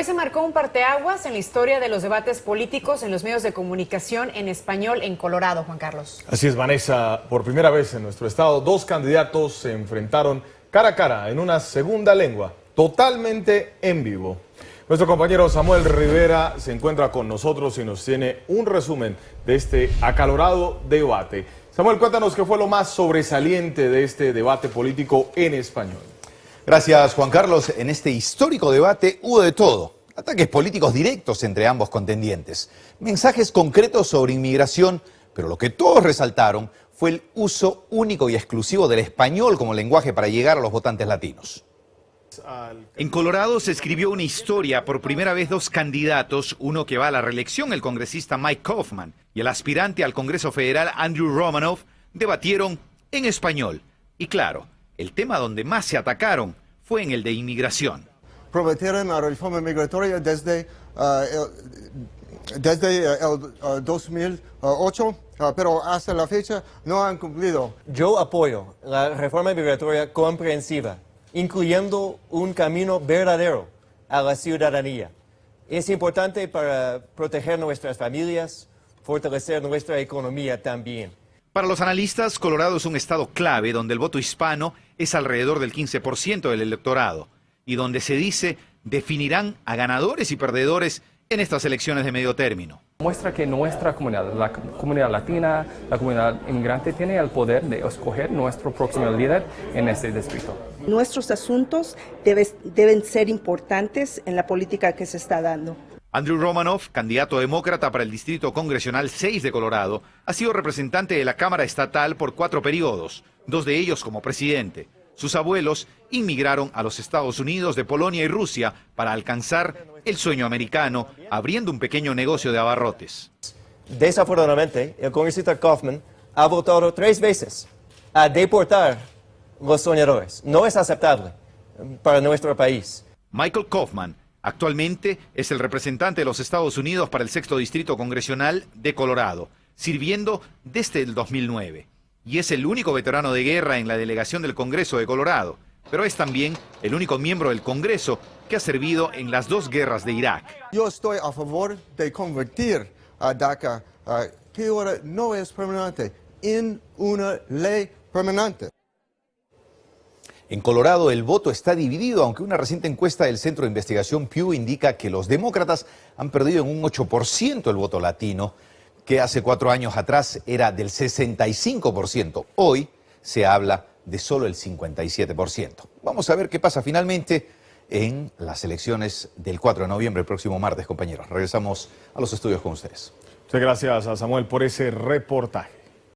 Hoy se marcó un parteaguas en la historia de los debates políticos en los medios de comunicación en español en Colorado, Juan Carlos. Así es, Vanessa. Por primera vez en nuestro estado, dos candidatos se enfrentaron cara a cara en una segunda lengua, totalmente en vivo. Nuestro compañero Samuel Rivera se encuentra con nosotros y nos tiene un resumen de este acalorado debate. Samuel, cuéntanos qué fue lo más sobresaliente de este debate político en español. Gracias, Juan Carlos. En este histórico debate hubo de todo. Ataques políticos directos entre ambos contendientes, mensajes concretos sobre inmigración, pero lo que todos resaltaron fue el uso único y exclusivo del español como lenguaje para llegar a los votantes latinos. En Colorado se escribió una historia, por primera vez dos candidatos, uno que va a la reelección, el congresista Mike Kaufman, y el aspirante al Congreso Federal, Andrew Romanoff, debatieron en español. Y claro, el tema donde más se atacaron fue en el de inmigración. Prometieron la reforma migratoria desde el 2008, pero hasta la fecha no han cumplido. Yo apoyo la reforma migratoria comprensiva, incluyendo un camino verdadero a la ciudadanía. Es importante para proteger nuestras familias, fortalecer nuestra economía también. Para los analistas, Colorado es un estado clave donde el voto hispano es alrededor del 15% del electorado y donde se dice definirán a ganadores y perdedores en estas elecciones de medio término. Muestra que nuestra comunidad, la comunidad latina, la comunidad inmigrante, tiene el poder de escoger nuestro próximo líder en este distrito. Nuestros asuntos deben ser importantes en la política que se está dando. Andrew Romanoff, candidato demócrata para el Distrito Congresional 6 de Colorado, ha sido representante de la Cámara Estatal por 4 periodos, 2 de ellos como presidente. Sus abuelos inmigraron a los Estados Unidos de Polonia y Rusia para alcanzar el sueño americano, abriendo un pequeño negocio de abarrotes. Desafortunadamente, el congresista Kaufman ha votado 3 veces a deportar los soñadores. No es aceptable para nuestro país. Michael Kaufman actualmente es el representante de los Estados Unidos para el 6º Distrito Congresional de Colorado, sirviendo desde el 2009. Y es el único veterano de guerra en la delegación del Congreso de Colorado, pero es también el único miembro del Congreso que ha servido en las 2 guerras de Irak. Yo estoy a favor de convertir a DACA, que ahora no es permanente, en una ley permanente. En Colorado el voto está dividido, aunque una reciente encuesta del Centro de Investigación Pew indica que los demócratas han perdido en un 8% el voto latino, que hace 4 años atrás era del 65%. Hoy se habla de solo el 57%. Vamos a ver qué pasa finalmente en las elecciones del 4 de noviembre, el próximo martes, compañeros. Regresamos a los estudios con ustedes. Muchas gracias a Samuel por ese reportaje.